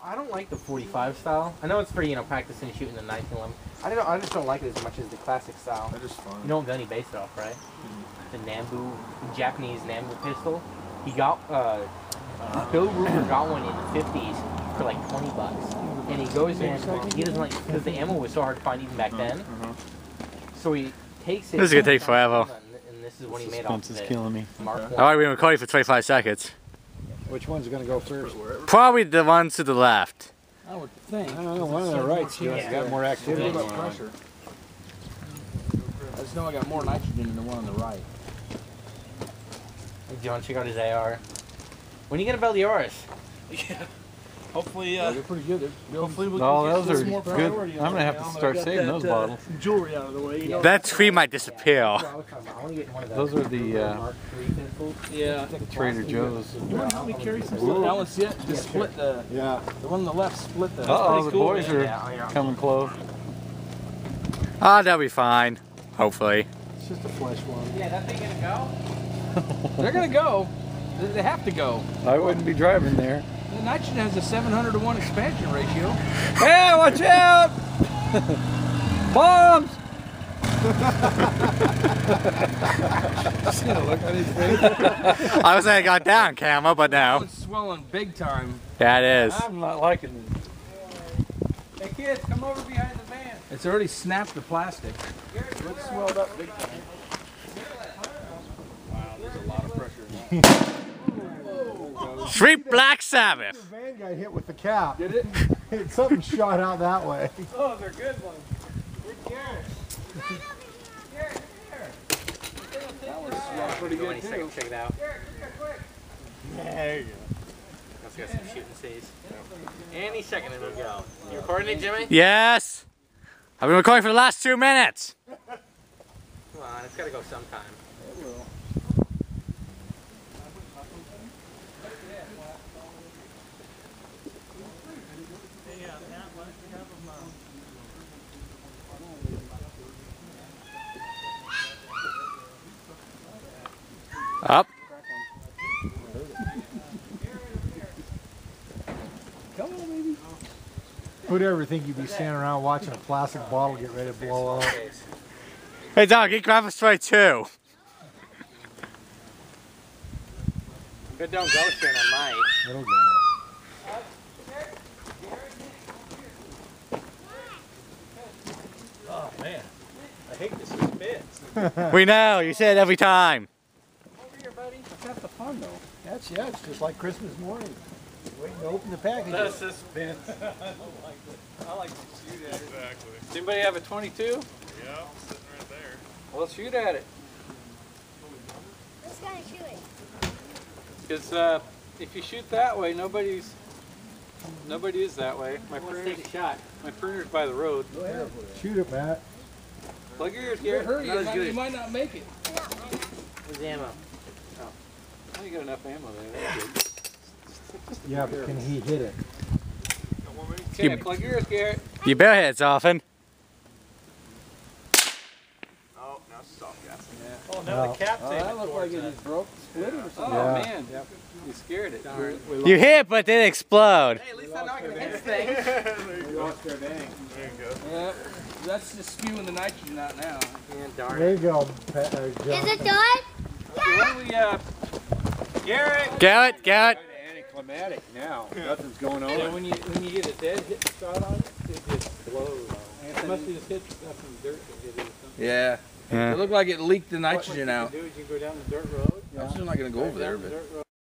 I don't like the 45 style. I know it's for, you know, practicing shooting the 1911. I don't know. I just don't like it as much as the classic style. They're just fun. You know what gun he based it off, right? The Nambu, Japanese Nambu pistol. He got Bill Ruger got one in the 50s for like $20, and he goes in. He doesn't like because the ammo was so hard to find even back then. So he takes it. This is gonna take forever. And this is when he made off Suspense is killing me. Mark All right, we're gonna call you for 25 seconds. Which one's going to go first? Probably the ones to the left. I would think. I don't know, one on the right's got more activity. About pressure. I just know I got more nitrogen than the one on the right. Hey, John, check out his AR. When are you gonna build yours? Yeah. Hopefully, They're pretty good. hopefully we'll No, get those this are more good. priority on I'm going to have it to now that start I've got saving that, those bottles. Jewelry out of the way. You know? That tree might disappear. Those are the Yeah. Trader Joe's. You want to help me carry some stuff? That one, see it? Just split the. Yeah. The one on the left split the. Uh-oh, the Pretty cool, boys man. are coming close. Ah, that'll be fine. Hopefully. It's just a flesh one. Yeah, that thing gonna They're gonna go. They have to go. I wouldn't be driving there. The nitrogen has a 700 to 1 expansion ratio. Hey, watch out! Bombs! See the look on his face? I was saying I got down camera, but no. It's swelling big time. Yeah, it is. I'm not liking this. Hey kids, come over behind the van. It's already snapped the plastic. It's swelled up big time. Wow, there's a lot of pressure in that. Sweet Black Sabbath. The van got hit with the cap. Did it? Something shot out that way. Oh, they're good ones. That was swelled pretty Go good any too. second, check it out. There you go. Let's get some shooting C's. Any second it'll go. You recording it, Jimmy? Yes. I've been recording for the last 2 minutes. Come on, it's gotta go sometime. It will. Up. Come on, baby. Who'd ever think you'd be standing around watching a plastic bottle get ready to blow up? Hey, dog, get grab a straight too. Good don't go sharing on mine. It'll go. Oh man, I hate the suspense. We know, you say it every time. Over here, buddy. That's the fun though. That's, yeah, it's just like Christmas morning. Waiting to open the package. The suspense. I don't like it. I like to shoot at it. Exactly. Does anybody have a 22? Yeah, sitting right there. Well, let's shoot at it. Let's go shoot it. Because if you shoot that way, nobody is that way. Let's take a shot. My printer's by the road. Shoot it, Matt. Plug your ears here. Hurry, Not as good you as- might not make it. Where's the ammo? Oh, you got enough ammo there. That's good. Yeah, but can he hit it? Okay, plug your ears, Garrett. You bear heads often. Oh, now it's soft gas. Oh, now the cap's That looked like it just broke, split it or something. Oh, Yeah. man. You scared it. You hit, but didn't explode. Hey, at least I know I can hit this thing. There you go. Yeah, that's just spewing the nitrogen out now. Yeah, darn There it. you go, Is John. it done? Why don't we, Garrett! Garrett, Garrett. Anticlimactic now. Nothing's going on. Yeah, when you get a dead hit shot on it, it just blows. It must be just hit some dirt that hit it or something. Yeah. Yeah. It looked like it leaked the nitrogen out. What you can do is you go down the dirt road. I'm still not going to go over there, but. Dirt road.